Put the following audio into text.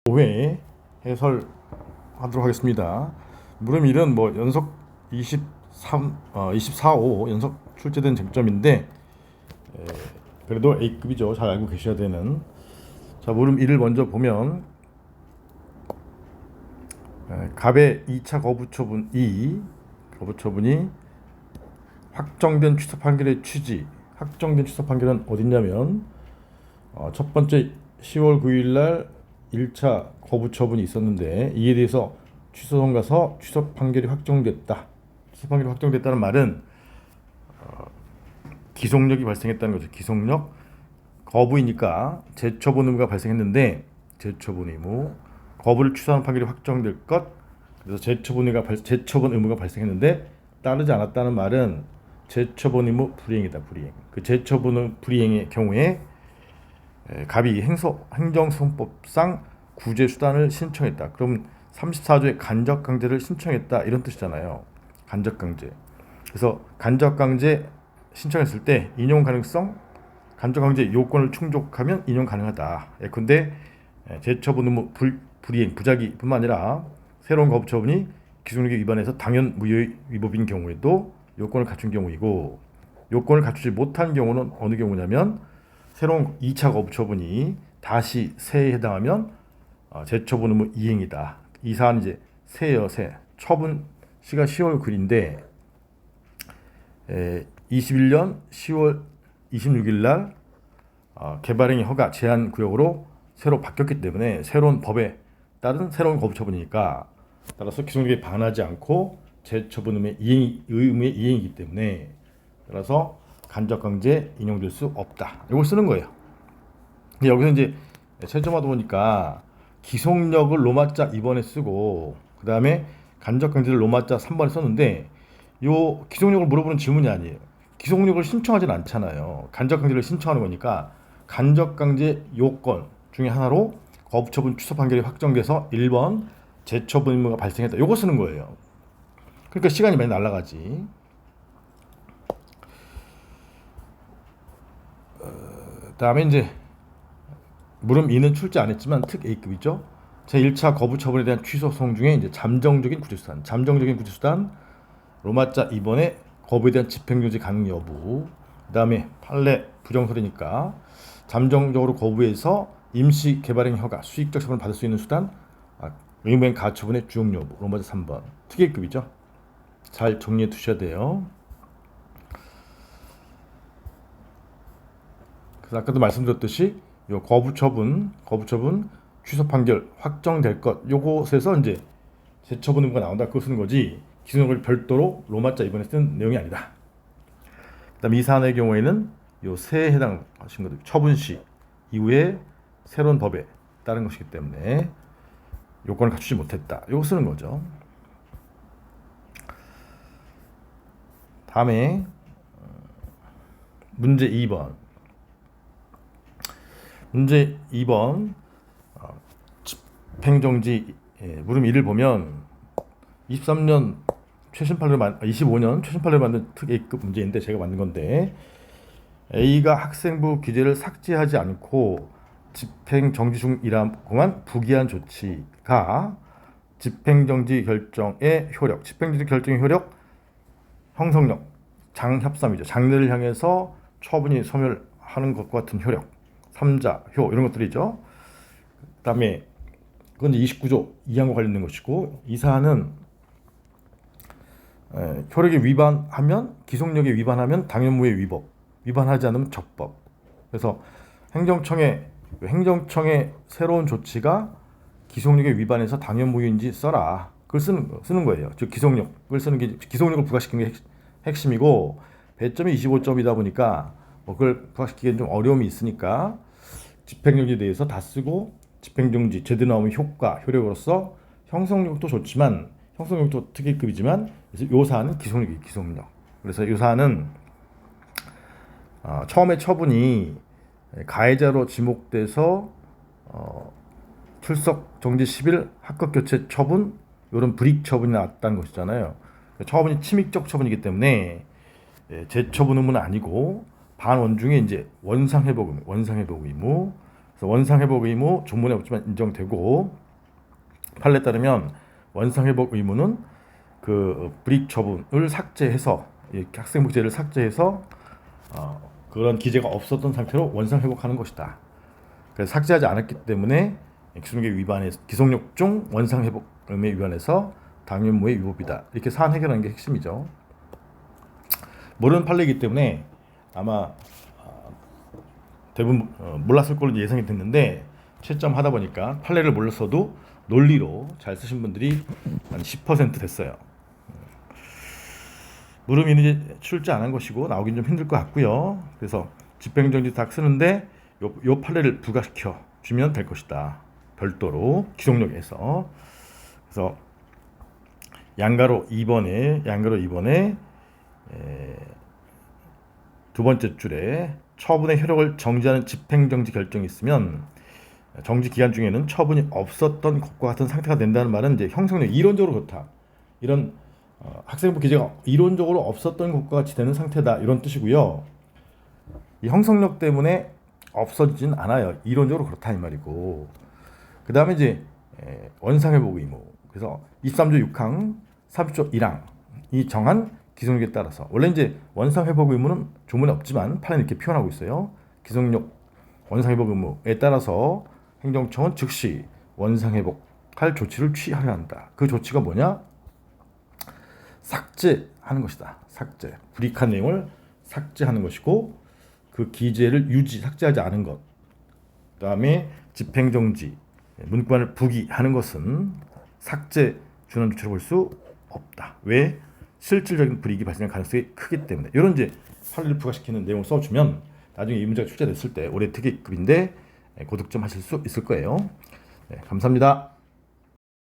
5회 해설하도록 하겠습니다. 물음 1은 연속 24호 연속 출제된 쟁점인데 그래도 A급이죠. 잘 알고 계셔야 되는. 자, 물음 1을 먼저 보면 갑의 2차 거부처분이 확정된 취소 판결의 취지. 확정된 취소 판결은 어딨냐면 첫 번째 10월 9일 날 1차 거부 처분이 있었는데 이에 대해서 취소선 가서 취소 판결이 확정됐다. 취소 판결이 확정됐다는 말은 기속력이 발생했다는 거죠. 기속력. 거부이니까 재처분 의무가 발생했는데 재처분 의무. 거부를 취소하는 판결이 확정될 것. 그래서 재처분 의무가 발생했는데 따르지 않았다는 말은 재처분 의무 불이행이다. 불이행. 그 재처분 불이행의 경우에 갑이 행정소송법상 구제 수단을 신청했다. 그럼 34조의 간접강제를 신청했다 이런 뜻이잖아요. 간접강제. 그래서 간접강제 신청했을 때 인용 가능성, 간접강제 요건을 충족하면 인용 가능하다. 예컨대 재처분 의무 불이행 부작위뿐만 아니라 새로운 거부처분이 기속력에 위반해서 당연 무효의 위법인 경우에도 요건을 갖춘 경우이고, 요건을 갖추지 못한 경우는 어느 경우냐면 새로운 2차 거부처분이 다시 새에 해당하면 재처분 의무 이행이다. 이 사안은 이제 새예요. 새. 처분 시가 10월 9일인데 21년 10월 26일 날 개발행위 허가 제한 구역으로 새로 바뀌었기 때문에 새로운 법에 따른 새로운 거부처분이니까 따라서 기속력에 반하지 않고 재처분 의무의 이행이기 때문에 따라서 간접강제 인용될 수 없다. 이걸 쓰는 거예요. 여기서 이제 채점하다 보니까 기속력을 로마자 2번에 쓰고 그 다음에 간접강제를 로마자 3번에 썼는데 요 기속력을 물어보는 질문이 아니에요. 기속력을 신청하진 않잖아요. 간접강제를 신청하는 거니까 간접강제 요건 중에 하나로 거부처분 취소 판결이 확정돼서 1번 재처분 의무가 발생했다. 요거 쓰는 거예요. 그러니까 시간이 많이 날아가지. 다음에 이제 물음 2는 출제 안 했지만 특 A급이죠. 제1차 거부 처분에 대한 취소 소송 중에 이제 잠정적인 구제수단, 로마자 2번에 거부에 대한 집행유지 가능 여부, 그다음에 판례 부정설이니까 잠정적으로 거부해서 임시 개발행 허가, 수익적 처분을 받을 수 있는 수단, 의무행 가처분의 주용 여부, 로마자 3번 특 A급이죠. 잘 정리해 두셔야 돼요. 그래서 아까도 말씀드렸듯이 요 거부처분 취소 판결 확정될 것 요것에서 이제 재처분 의무가 나온다. 그거 쓰는 거지 기속력을 별도로 로마자 이번에 쓴 내용이 아니다. 그다음 이 사안의 경우에는 요 세에 해당하신 것들 처분 시 이후에 새로운 법에 따른 것이기 때문에 요건을 갖추지 못했다. 요거 쓰는 거죠. 다음에 문제 2번. 문제 2번 집행정지 물음 1을 보면 25년 최신 판례를 만든 특 A급 문제인데 제가 만든 건데 A가 학생부 규제를 삭제하지 않고 집행정지 중이라고만 부기한 조치가 집행정지 결정의 효력, 형성력, 장협삼이죠. 장래를 향해서 처분이 소멸하는 것과 같은 효력, 3자효 이런 것들이죠. 그다음에 그건 29조 2항과 관련된 것이고 이 사안은 효력에 위반하면 기속력에 위반하면 당연무효 위법, 위반하지 않으면 적법. 그래서 행정청의 새로운 조치가 기속력에 위반해서 당연무효인지 써라. 그걸 쓰는 거예요. 즉 기속력을 쓰는 게 기속력을 부과시키는 게 핵심이고 배점이 25점이다 보니까 그걸 부과시키기엔 좀 어려움이 있으니까 집행정지에 대해서 다 쓰고 집행정지 제대로 나오면 효력으로서 형성력도 좋지만 형성력도 특이급이지만 요 사안은 기속력. 그래서 요 사안은 처음에 처분이 가해자로 지목돼서 출석 정지 10일 합격 교체 처분 이런 불이익 처분이 났다는 것이잖아요. 처분이 침입적 처분이기 때문에 재처분 의무는 아니고 반원 중에 이제 원상회복 의무 그래서 원상회복 의무 조문에 없지만 인정되고, 판례에 따르면 원상회복 의무는 그 불이익 처분을 삭제해서, 이 학생복지제를 삭제해서 그런 기재가 없었던 상태로 원상회복하는 것이다. 그래서 삭제하지 않았기 때문에 기성력 위반에 기성력 중 원상회복 의무에 위반해서 당연무의 위법이다. 이렇게 사안 해결하는 게 핵심이죠. 모르는 판례이기 때문에 아마 대부분 몰랐을 걸로 예상이 됐는데, 채점하다 보니까 판례를 몰랐어도 논리로 잘 쓰신 분들이 한 10% 됐어요. 물음이 이제 출제 안 한 것이고 나오긴 좀 힘들 것 같고요. 그래서 집행정지 딱 쓰는데 요 판례를 부과시켜 주면 될 것이다. 별도로 기속력에서. 그래서 양가로 2번에 두 번째 줄에 처분의 효력을 정지하는 집행정지 결정이 있으면 정지 기간 중에는 처분이 없었던 것과 같은 상태가 된다는 말은 이제 형성력 이론적으로 그렇다. 이런 학생부 기재가 이론적으로 없었던 것과 같이 되는 상태다. 이런 뜻이고요. 이 형성력 때문에 없어지진 않아요. 이론적으로 그렇다 이 말이고. 그 다음에 이제 원상회복 의무. 그래서 23조 6항 30조 1항 이 정한 기성력에 따라서, 원래 이제 원상회복 의무는 조문에 없지만 판례는 이렇게 표현하고 있어요. 기성력 원상회복 의무에 따라서 행정청은 즉시 원상회복할 조치를 취하려 한다. 그 조치가 뭐냐? 삭제하는 것이다. 삭제. 불이익한 내용을 삭제하는 것이고, 그 기재를 삭제하지 않은 것. 그다음에 집행정지, 문구안을 부기하는 것은 삭제 준원 조치로 볼 수 없다. 왜? 실질적인 불이익이 발생할 가능성이 크기 때문에. 이런 이제 판례를 부과시키는 내용을 써주면 나중에 이 문제가 출제됐을 때 올해 특이급인데 고득점 하실 수 있을 거예요. 네, 감사합니다.